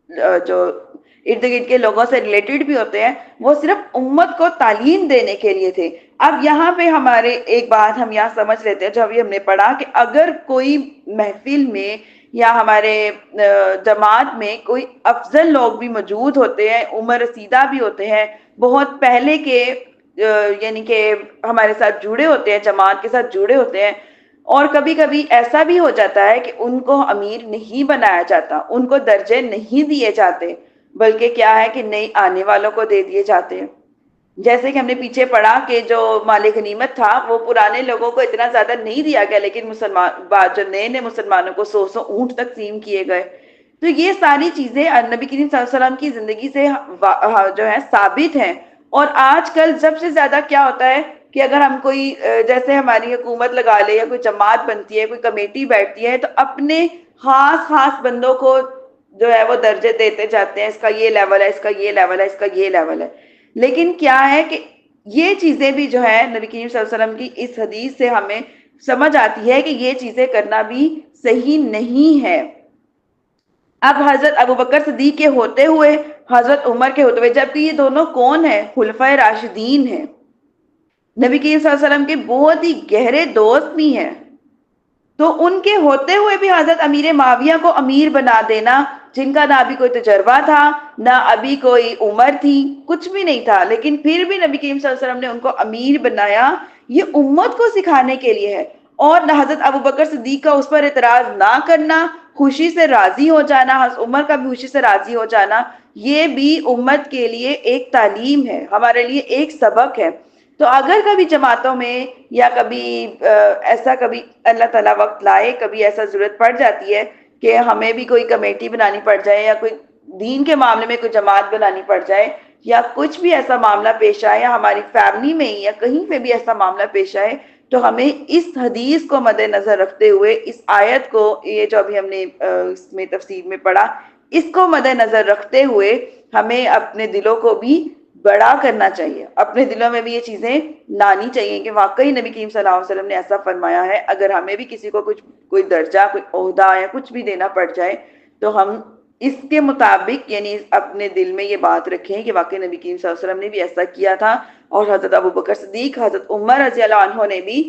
ارد گرد کے لوگوں سے ریلیٹڈ بھی ہوتے ہیں، وہ صرف امت کو تعلیم دینے کے لیے تھے۔ اب یہاں پہ ہمارے ایک بات ہم یہاں سمجھ لیتے ہیں جو ابھی ہم نے پڑھا کہ اگر کوئی محفل میں یا ہمارے جماعت میں کوئی افضل لوگ بھی موجود ہوتے ہیں، عمر رسیدہ بھی ہوتے ہیں، بہت پہلے کے یعنی کہ ہمارے ساتھ جڑے ہوتے ہیں، جماعت کے ساتھ جڑے ہوتے ہیں، اور کبھی کبھی ایسا بھی ہو جاتا ہے کہ ان کو امیر نہیں بنایا جاتا، ان کو درجے نہیں دیے جاتے، بلکہ کیا ہے کہ نئی آنے والوں کو دے دیے جاتے ہیں۔ جیسے کہ ہم نے پیچھے پڑھا کہ جو مال غنیمت تھا وہ پرانے لوگوں کو اتنا زیادہ نہیں دیا گیا، لیکن جو نئے مسلمانوں کو 100 اونٹ تقسیم کیے گئے۔ تو یہ ساری چیزیں نبی کریم صلی اللہ علیہ وسلم کی زندگی سے جو ہے ثابت ہیں۔ اور آج کل سب سے زیادہ کیا ہوتا ہے کہ اگر ہم کوئی جیسے ہماری حکومت لگا لے یا کوئی جماعت بنتی ہے، کوئی کمیٹی بیٹھتی ہے، تو اپنے خاص بندوں کو جو ہے وہ درجے دیتے جاتے ہیں، اس کا یہ لیول ہے، اس کا یہ لیول ہے، اس کا یہ لیول ہے۔ لیکن کیا ہے کہ یہ چیزیں بھی جو ہے نبی کریم صلی اللہ علیہ وسلم کی اس حدیث سے ہمیں سمجھ آتی ہے کہ یہ چیزیں کرنا بھی صحیح نہیں ہے۔ اب حضرت ابوبکر صدیق کے ہوتے ہوئے، حضرت عمر کے ہوتے ہوئے، جبکہ یہ دونوں کون ہیں؟ خلفائے راشدین ہیں، نبی کریم صلی اللہ علیہ وسلم کے بہت ہی گہرے دوست بھی ہیں، تو ان کے ہوتے ہوئے بھی حضرت امیر معاویہ کو امیر بنا دینا، جن کا نہ ابھی کوئی تجربہ تھا، نہ ابھی کوئی عمر تھی، کچھ بھی نہیں تھا، لیکن پھر بھی نبی کریم صلی اللہ علیہ وسلم نے ان کو امیر بنایا، یہ امت کو سکھانے کے لیے ہے۔ اور حضرت ابوبکر صدیق کا اس پر اعتراض نہ کرنا، خوشی سے راضی ہو جانا، حضرت عمر کا بھی خوشی سے راضی ہو جانا، یہ بھی امت کے لیے ایک تعلیم ہے، ہمارے لیے ایک سبق ہے۔ تو اگر کبھی جماعتوں میں یا کبھی ایسا کبھی اللہ تعالیٰ وقت لائے، کبھی ایسا ضرورت پڑ جاتی ہے کہ ہمیں بھی کوئی کمیٹی بنانی پڑ جائے یا کوئی دین کے معاملے میں کوئی جماعت بنانی پڑ جائے، یا کچھ بھی ایسا معاملہ پیش آئے، یا ہماری فیملی میں ہی یا کہیں پہ بھی ایسا معاملہ پیش آئے، تو ہمیں اس حدیث کو مد نظر رکھتے ہوئے، اس آیت کو، یہ جو ابھی ہم نے اس میں تفسیر میں پڑھا، اس کو مد نظر رکھتے ہوئے ہمیں اپنے دلوں کو بھی بڑا کرنا چاہیے، اپنے دلوں میں بھی یہ چیزیں لانی چاہیے کہ واقعی نبی کریم صلی اللہ علیہ وسلم نے ایسا فرمایا ہے۔ اگر ہمیں بھی کسی کو کچھ کوئی درجہ، کوئی عہدہ یا کچھ بھی دینا پڑ جائے تو ہم اس کے مطابق یعنی اپنے دل میں یہ بات رکھیں کہ واقعی نبی کریم صلی اللہ علیہ وسلم نے بھی ایسا کیا تھا، اور حضرت ابو بکر صدیق، حضرت عمر رضی اللہ عنہ نے بھی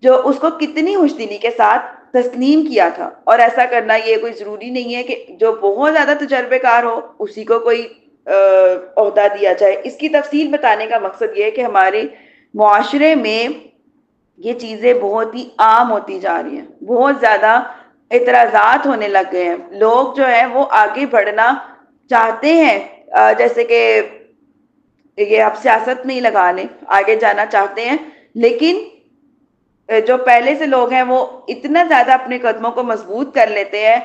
جو اس کو کتنی خوش دلی کے ساتھ تسلیم کیا تھا۔ اور ایسا کرنا یہ کوئی ضروری نہیں ہے کہ جو بہت زیادہ تجربے کار ہو اسی کو کوئی عہدہ دیا جائے۔ اس کی تفصیل بتانے کا مقصد یہ ہے کہ ہمارے معاشرے میں یہ چیزیں بہت ہی عام ہوتی جا رہی ہیں، بہت زیادہ اعتراضات ہونے لگ گئے ہیں، لوگ جو ہے وہ آگے بڑھنا چاہتے ہیں، جیسے کہ یہ آپ سیاست میں ہی لگا لیں، آگے جانا چاہتے ہیں، لیکن جو پہلے سے لوگ ہیں وہ اتنا زیادہ اپنے قدموں کو مضبوط کر لیتے ہیں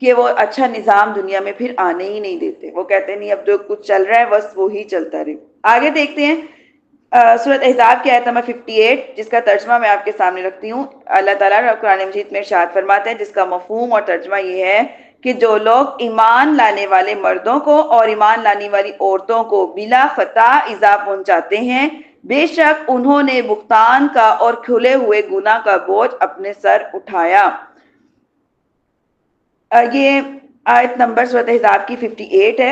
کہ وہ اچھا نظام دنیا میں پھر آنے ہی نہیں دیتے، وہ کہتے ہیں نہیں اب جو کچھ چل رہا ہے بس وہی چلتا رہے۔ آگے دیکھتے ہیں سورۃ احزاب کی آیت نمبر 58، جس کا ترجمہ میں آپ کے سامنے رکھتی ہوں۔ اللہ تعالیٰ قرآن مجید میں ارشاد فرماتے ہیں، جس کا مفہوم اور ترجمہ یہ ہے کہ جو لوگ ایمان لانے والے مردوں کو اور ایمان لانے والی عورتوں کو بلا خطا ایذا پہنچاتے ہیں، بے شک انہوں نے بہتان کا اور کھلے ہوئے گناہ کا بوجھ اپنے سر اٹھایا۔ یہ آیت نمبر سورۃ احزاب کی 58 ہے۔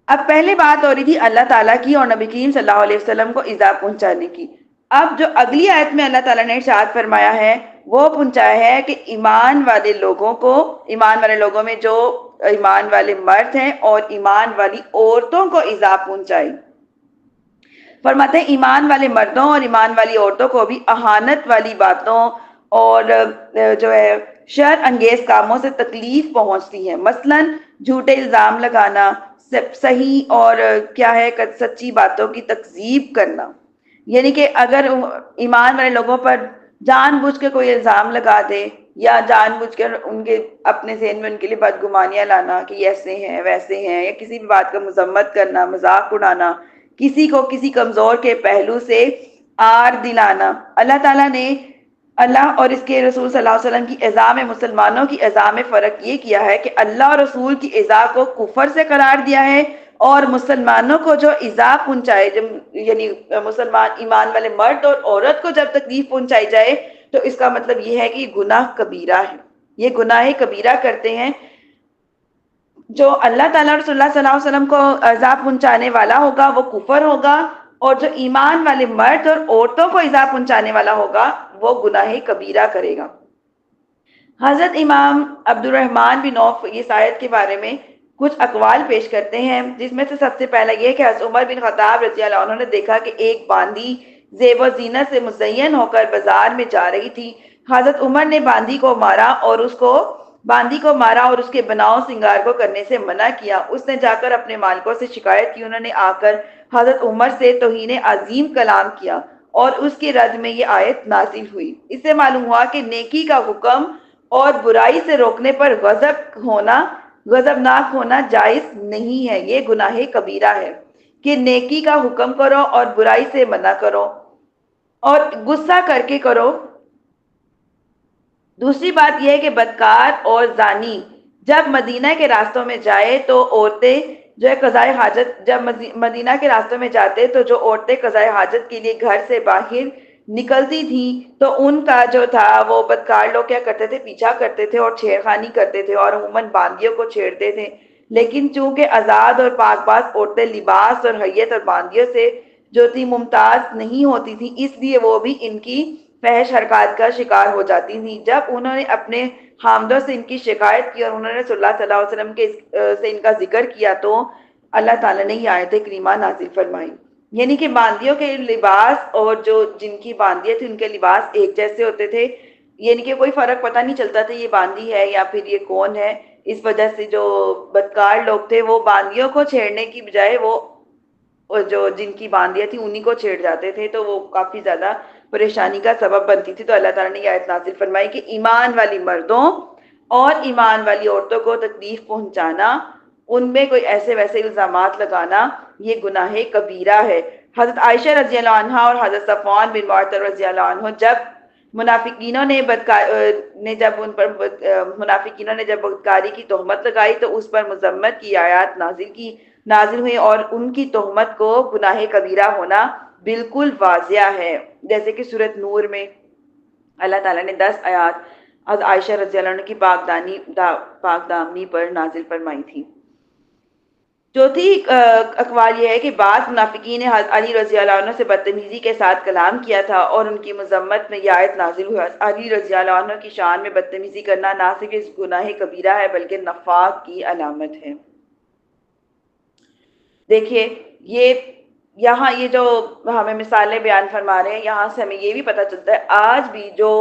اب پہلے بات ہو رہی تھی اللہ تعالیٰ کی اور نبی کریم صلی اللہ علیہ وسلم کو ایذا پہنچانے کی۔ اب جو اگلی آیت میں اللہ تعالیٰ نے ارشاد فرمایا ہے وہ پہنچایا ہے کہ ایمان والے لوگوں کو، ایمان والے لوگوں میں جو ایمان والے مرد ہیں اور ایمان والی عورتوں کو ایذا پہنچائی۔ فرماتے ہیں ایمان والے مردوں اور ایمان والی عورتوں کو بھی اہانت والی باتوں اور جو ہے شر انگیز کاموں سے تکلیف پہنچتی ہے، مثلاً جھوٹے الزام لگانا، صحیح اور کیا ہے سچی باتوں کی تکذیب کرنا۔ یعنی کہ اگر ایمان والے لوگوں پر جان بوجھ کے کوئی الزام لگا دے یا جان بوجھ کر ان کے اپنے ذہن میں ان کے لیے بدگمانیاں لانا کہ یہ ایسے ہیں ویسے ہیں، یا کسی بھی بات کا مذمت کرنا، مذاق اڑانا، کسی کو کسی کمزور کے پہلو سے آر دلانا۔ اللہ تعالیٰ نے اللہ اور اس کے رسول صلی اللہ علیہ وسلم کی ایذا میں مسلمانوں کی ایذا میں فرق یہ کیا ہے کہ اللہ اور رسول کی ایذا کو کفر سے قرار دیا ہے، اور مسلمانوں کو جو ایذا پہنچائے، یعنی مسلمان ایمان والے مرد اور عورت کو جب تکلیف پہنچائی جائے تو اس کا مطلب یہ ہے کہ یہ گناہ کبیرہ ہے، یہ گناہ کبیرہ کرتے ہیں۔ جو اللہ تعالیٰ اور رسول اللہ صلی اللہ علیہ وسلم کو ایذا پہنچانے والا ہوگا وہ کفر ہوگا، اور جو ایمان والے مرد اور عورتوں کو ایذا پہنچانے والا ہوگا وہ گناہ کبیرہ کرے گا۔ حضرت امام عبد الرحمن بن عوف اس آیت کے بارے میں کچھ اقوال پیش کرتے ہیں، جس میں سے سب سے پہلا یہ کہ حضرت عمر بن خطاب رضی اللہ عنہ نے دیکھا کہ ایک باندی زیب و زینت سے مزین ہو کر بازار میں جا رہی تھی۔ حضرت عمر نے باندی کو مارا اور اس کے بناؤ سنگار کو کرنے سے منع کیا۔ اس نے جا کر اپنے مالکوں سے شکایت کی، انہوں نے آ کر حضرت عمر سے توہین عظیم کلام کیا اور اس کے رد میں یہ آیت نازل ہوئی۔ اس سے معلوم ہوا کہ نیکی کا حکم اور برائی سے روکنے پر غضبناک ہونا جائز نہیں ہے، یہ گناہ کبیرہ ہے کہ نیکی کا حکم کرو اور برائی سے منع کرو اور غصہ کر کے کرو۔ دوسری بات یہ ہے کہ بدکار اور زانی جب مدینہ کے راستوں میں جائے تو عورتیں جو ہے قضائے حاجت، جب مدینہ کے راستوں میں جاتے تو جو عورتیں قضائے حاجت کے لیے گھر سے باہر نکلتی تھیں تو ان کا جو تھا وہ بدکار لوگ کیا کرتے تھے، پیچھا کرتے تھے اور چھیڑخانی کرتے تھے اور عموماً باندیوں کو چھیڑتے تھے۔ لیکن چونکہ آزاد اور پاک باز عورتیں لباس اور حیت اور باندیوں سے جو تھی ممتاز نہیں ہوتی تھیں، اس لیے وہ بھی ان کی فحش حرکات کا شکار ہو جاتی تھیں۔ جب انہوں نے اپنے حامدوں سے ان کی شکایت کی اور انہوں نے صلی اللہ علیہ وسلم سے ان کا ذکر کیا تو اللہ تعالیٰ نے یہ آیت کریمہ نازل فرمائی۔ یعنی کہ باندیوں کے لباس اور جو جن کی باندیاں تھی ان کے لباس ایک جیسے ہوتے تھے، یعنی کہ کوئی فرق پتہ نہیں چلتا تھا یہ باندی ہے یا پھر یہ کون ہے. اس وجہ سے جو بدکار لوگ تھے وہ باندیوں کو چھیڑنے کی بجائے وہ جو جن کی باندیاں تھیں انہی کو چھیڑ جاتے تھے، تو وہ کافی زیادہ پریشانی کا سبب بنتی تھی. تو اللہ تعالیٰ نے یہ آیت نازل فرمائی کہ ایمان والی مردوں اور ایمان والی عورتوں کو تکلیف پہنچانا، ان میں کوئی ایسے ویسے الزامات لگانا، یہ گناہ کبیرہ ہے. حضرت عائشہ رضی اللہ عنہا اور حضرت صفوان بن معطل رضی اللہ عنہ جب منافقینوں نے بدکاری کی تہمت لگائی تو اس پر مذمت کی آیات نازل ہوئی، اور ان کی تہمت کو گناہ کبیرہ ہونا بالکل واضح ہے. جیسے کہ سورۃ نور میں اللہ تعالیٰ نے 10 آیات حضرت عائشہ رضی اللہ عنہ کی پاک دامنی پر نازل فرمائی تھی. چوتھی اقوال یہ ہے کہ بعض منافقین نے حضرت علی رضی اللہ عنہ سے بدتمیزی کے ساتھ کلام کیا تھا اور ان کی مذمت میں یہ آیت نازل ہوئی. علی رضی اللہ عنہ کی شان میں بدتمیزی کرنا نہ صرف اس گناہ کبیرہ ہے بلکہ نفاق کی علامت ہے. دیکھیے یہاں یہ جو ہمیں مثالیں بیان فرما رہے ہیں، یہاں سے ہمیں یہ بھی پتہ چلتا ہے آج بھی جو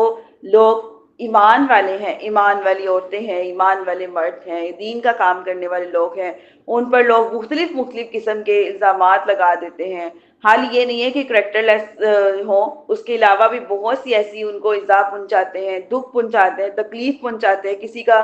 لوگ ایمان والے ہیں، ایمان والی عورتیں ہیں، ایمان والے مرد ہیں، دین کا کام کرنے والے لوگ ہیں، ان پر لوگ مختلف قسم کے الزامات لگا دیتے ہیں. حال یہ نہیں ہے کہ کریکٹر لیس ہوں، اس کے علاوہ بھی بہت سی ایسی ان کو ایذا پہنچاتے ہیں، دکھ پہنچاتے ہیں، تکلیف پہنچاتے ہیں. کسی کا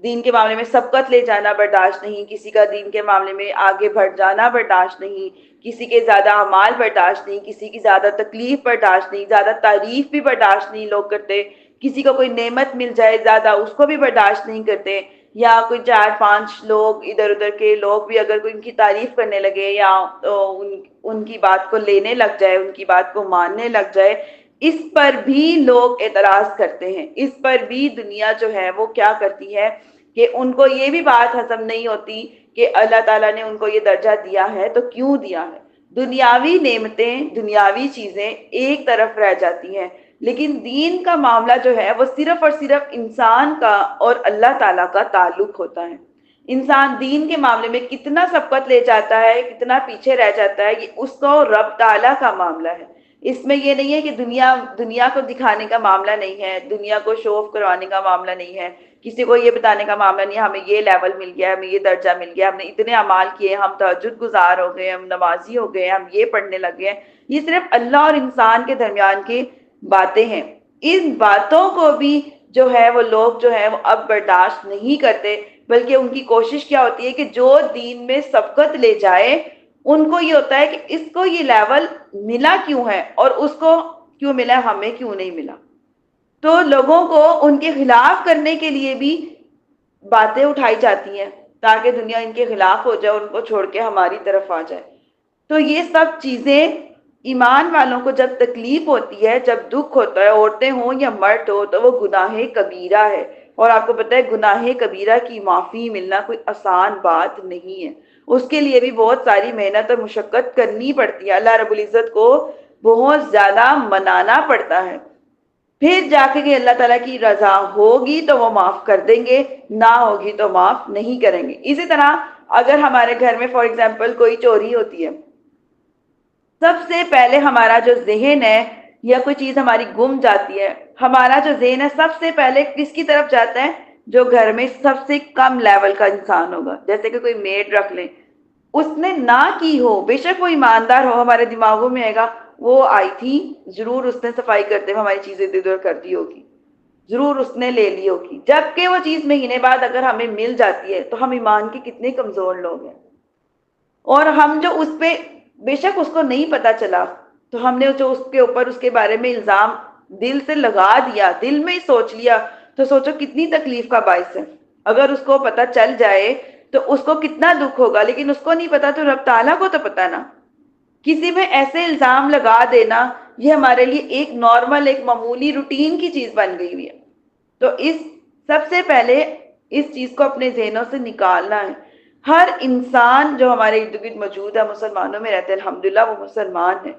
دین کے معاملے میں سبقت لے جانا برداشت نہیں، کسی کا دین کے معاملے میں آگے بڑھ جانا برداشت نہیں، کسی کے زیادہ اعمال برداشت نہیں، کسی کی زیادہ تکلیف برداشت نہیں، زیادہ تعریف بھی برداشت نہیں لوگ کرتے. کسی کو کوئی نعمت مل جائے زیادہ اس کو بھی برداشت نہیں کرتے، یا کوئی 4-5 لوگ ادھر ادھر کے لوگ بھی اگر کوئی ان کی تعریف کرنے لگے یا ان کی بات کو لینے لگ جائے، ان کی بات کو ماننے لگ جائے، اس پر بھی لوگ اعتراض کرتے ہیں. اس پر بھی دنیا جو ہے وہ کیا کرتی ہے کہ ان کو یہ بھی بات ہضم نہیں ہوتی کہ اللہ تعالیٰ نے ان کو یہ درجہ دیا ہے تو کیوں دیا ہے. دنیاوی نعمتیں، دنیاوی چیزیں ایک طرف رہ جاتی ہیں، لیکن دین کا معاملہ جو ہے وہ صرف اور صرف انسان کا اور اللہ تعالیٰ کا تعلق ہوتا ہے. انسان دین کے معاملے میں کتنا سبقت لے جاتا ہے، کتنا پیچھے رہ جاتا ہے، یہ اس کو رب تعالیٰ کا معاملہ ہے. اس میں یہ نہیں ہے کہ دنیا کو دکھانے کا معاملہ نہیں ہے، دنیا کو شو آف کروانے کا معاملہ نہیں ہے، کسی کو یہ بتانے کا معاملہ نہیں ہے ہمیں یہ لیول مل گیا، ہمیں یہ درجہ مل گیا، ہم نے اتنے اعمال کیے، ہم تہجد گزار ہو گئے، ہم نمازی ہو گئے، ہم یہ پڑھنے لگ گئے. یہ صرف اللہ اور انسان کے درمیان کی باتیں ہیں. ان باتوں کو بھی جو ہے وہ لوگ جو ہے وہ اب برداشت نہیں کرتے، بلکہ ان کی کوشش کیا ہوتی ہے کہ جو دین میں سبقت لے جائے ان کو یہ ہوتا ہے کہ اس کو یہ لیول ملا کیوں ہے اور اس کو کیوں ملا، ہمیں کیوں نہیں ملا. تو لوگوں کو ان کے خلاف کرنے کے لیے بھی باتیں اٹھائی جاتی ہیں تاکہ دنیا ان کے خلاف ہو جائے، ان کو چھوڑ کے ہماری طرف آ جائے. تو یہ سب چیزیں ایمان والوں کو جب تکلیف ہوتی ہے، جب دکھ ہوتا ہے، عورتیں ہوں یا مرد ہو، تو وہ گناہ کبیرہ ہے. اور آپ کو پتہ ہے گناہ کبیرہ کی معافی ملنا کوئی آسان بات نہیں ہے، اس کے لیے بھی بہت ساری محنت اور مشقت کرنی پڑتی ہے. اللہ رب العزت کو بہت زیادہ منانا پڑتا ہے، پھر جا کے کہ اللہ تعالیٰ کی رضا ہوگی تو وہ معاف کر دیں گے، نہ ہوگی تو معاف نہیں کریں گے. اسی طرح اگر ہمارے گھر میں فار ایگزامپل کوئی چوری ہوتی ہے، سب سے پہلے ہمارا جو ذہن ہے یا کوئی چیز ہماری گم جاتی ہے، ہمارا جو ذہن ہے سب سے پہلے کس کی طرف جاتا ہے؟ جو گھر میں سب سے کم لیول کا انسان ہوگا. جیسے کہ کوئی میڈ رکھ لیں، اس نے نہ کی ہو، بے شک وہ ایماندار ہو، ہمارے دماغوں میں آئے گا وہ آئی تھی، ضرور اس نے صفائی کرتے ہوئے ہماری چیزیں ادھر ادھر کر دی ہوگی، ضرور اس نے لے لی ہوگی. جبکہ وہ چیز مہینے بعد اگر ہمیں مل جاتی ہے تو ہم ایمان کے کتنے کمزور لوگ ہیں، اور ہم جو اس پہ بے شک اس کو نہیں پتا چلا تو ہم نے جو اس کے اوپر اس کے بارے میں الزام دل سے لگا دیا، دل میں ہی سوچ لیا، تو سوچو کتنی تکلیف کا باعث ہے. اگر اس کو پتا چل جائے تو اس کو کتنا دکھ ہوگا، لیکن اس کو نہیں پتا تو رب تعالیٰ کو تو پتا نا. کسی میں ایسے الزام لگا دینا یہ ہمارے لیے ایک نارمل، ایک معمولی روٹین کی چیز بن گئی ہوئی ہے. تو سب سے پہلے اس چیز کو اپنے ذہنوں سے نکالنا ہے. ہر انسان جو ہمارے ارد گرد موجود ہے، مسلمانوں میں رہتے ہیں، الحمدللہ وہ مسلمان ہیں.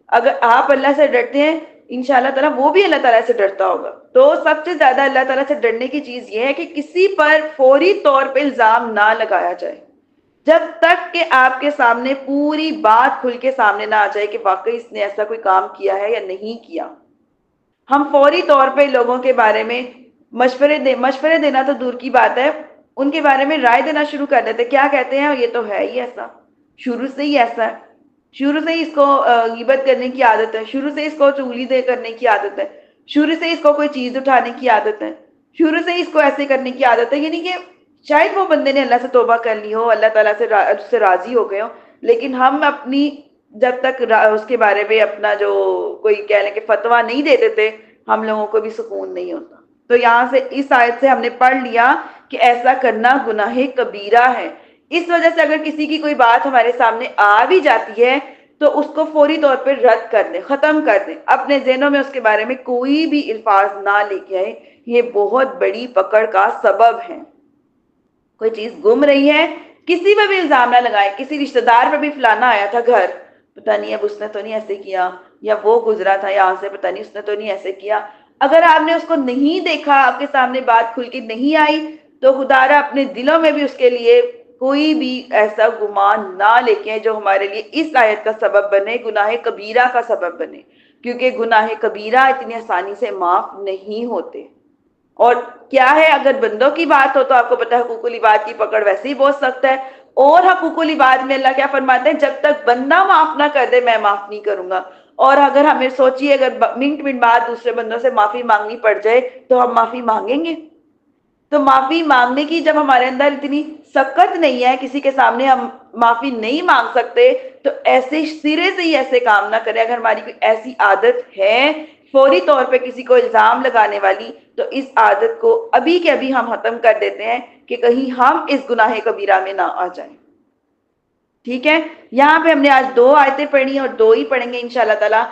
اگر آپ اللہ سے ڈرتے ہیں انشاءاللہ تعالیٰ وہ بھی اللہ تعالیٰ سے ڈرتا ہوگا. تو سب سے زیادہ اللہ تعالیٰ سے ڈرنے کی چیز یہ ہے کہ کسی پر فوری طور پہ الزام نہ لگایا جائے جب تک کہ آپ کے سامنے پوری بات کھل کے سامنے نہ آ جائے کہ واقعی اس نے ایسا کوئی کام کیا ہے یا نہیں کیا. ہم فوری طور پہ لوگوں کے بارے میں مشورے دینا تو دور کی بات ہے، ان کے بارے میں رائے دینا شروع کر دیتے، کیا کہتے ہیں یہ تو ہے ہی ایسا، شروع سے ہی ایسا ہے، شروع سے ہی اس کو غیبت کرنے کی عادت ہے، شروع سے اس کو چغلی دے کرنے کی عادت ہے، شروع سے اس کو کوئی چیز اٹھانے کی عادت ہے، شروع سے اس کو ایسے کرنے کی عادت ہے، یعنی کہ شاید وہ بندے نے اللہ سے توبہ کر لی ہو، اللہ تعالیٰ سے راضی ہو گئے ہو، لیکن ہم اپنی جب تک اس کے بارے میں اپنا جو کوئی کہہ لیں کہ فتویٰ نہیں دیتے تھے، ہم لوگوں کو بھی سکون نہیں ہوتا۔ تو یہاں سے اس آیت سے ہم نے پڑھ لیا کہ ایسا کرنا گناہ کبیرہ ہے۔ اس وجہ سے اگر کسی کی کوئی بات ہمارے سامنے آ بھی جاتی ہے تو اس کو فوری طور پہ رد کر دیں، ختم کر دیں، اپنے ذہنوں میں اس کے بارے میں کوئی بھی الفاظ نہ لے کے آئے، یہ بہت بڑی پکڑ کا سبب ہے۔ کوئی چیز گم رہی ہے، کسی پہ بھی الزام نہ لگائیں، کسی رشتہ دار پہ بھی فلانا آیا تھا گھر، پتہ نہیں اب اس نے تو نہیں ایسے کیا، یا وہ گزرا تھا یہاں سے پتہ نہیں اس نے تو نہیں ایسے کیا، اگر آپ نے اس کو نہیں دیکھا، آپ کے سامنے بات کھل کے نہیں آئی، تو خدا را اپنے دلوں میں بھی اس کے لیے کوئی بھی ایسا گمان نہ لے کے جو ہمارے لیے اس آیت کا سبب بنے، گناہ کبیرہ کا سبب بنے، کیونکہ گناہ کبیرہ اتنی آسانی سے معاف نہیں ہوتے۔ اور کیا ہے، اگر بندوں کی بات ہو تو آپ کو پتا ہے حقوق العباد کی پکڑ ویسے ہی بہت سخت ہے، اور حقوق العباد میں اللہ کیا فرماتے ہیں، جب تک بندہ معاف نہ کر دے میں معاف نہیں کروں گا۔ اور اگر ہمیں سوچیے اگر منٹ بعد دوسرے بندوں سے معافی مانگنی پڑ جائے تو ہم معافی مانگیں گے؟ تو معافی مانگنے کی جب ہمارے اندر اتنی سخت نہیں ہے، کسی کے سامنے ہم معافی نہیں مانگ سکتے، تو ایسے سرے سے ہی ایسے کام نہ کریں۔ اگر ہماری کوئی ایسی عادت ہے فوری طور پہ کسی کو الزام لگانے والی، تو اس عادت کو ابھی کے ابھی ہم ختم کر دیتے ہیں کہ کہیں ہم اس گناہ کبیرہ میں نہ آ جائیں۔ ٹھیک ہے، یہاں پہ ہم نے آج 2 آیتیں پڑھی اور 2 ہی پڑھیں گے انشاءاللہ تعالی۔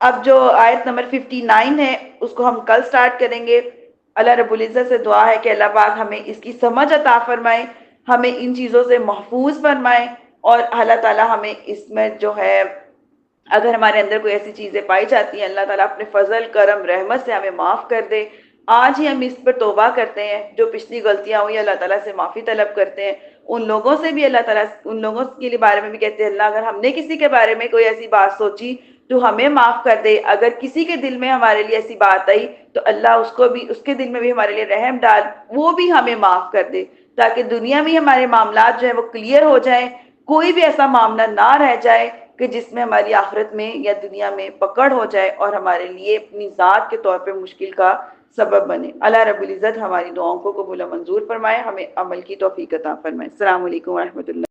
اب جو آیت نمبر 59 ہے اس کو ہم کل سٹارٹ کریں گے۔ اللہ رب العزت سے دعا ہے کہ اللہ پاک ہمیں اس کی سمجھ عطا فرمائے، ہمیں ان چیزوں سے محفوظ فرمائے، اور اللہ تعالی ہمیں اس میں جو ہے اگر ہمارے اندر کوئی ایسی چیزیں پائی جاتی ہیں، اللہ تعالیٰ اپنے فضل کرم رحمت سے ہمیں معاف کر دے۔ آج ہی ہم اس پر توبہ کرتے ہیں، جو پچھلی غلطیاں ہوئی اللہ تعالیٰ سے معافی طلب کرتے ہیں، ان لوگوں سے بھی اللہ تعالیٰ ان لوگوں کے بارے میں بھی کہتے ہیں اللہ اگر ہم نے کسی کے بارے میں کوئی ایسی بات سوچی تو ہمیں معاف کر دے، اگر کسی کے دل میں ہمارے لیے ایسی بات آئی تو اللہ اس کے دل میں بھی ہمارے لیے رحم ڈال، وہ بھی ہمیں معاف کر دے، تاکہ دنیا میں ہمارے معاملات جو ہیں وہ کلیئر ہو جائیں، کوئی بھی ایسا معاملہ نہ رہ جائے کہ جس میں ہماری آخرت میں یا دنیا میں پکڑ ہو جائے اور ہمارے لیے اپنی ذات کے طور پہ مشکل کا سبب بنے۔ اللہ رب العزت ہماری دعاؤں کو قبول و منظور فرمائے، ہمیں عمل کی توفیق عطا فرمائے۔ السلام علیکم ورحمۃ اللہ۔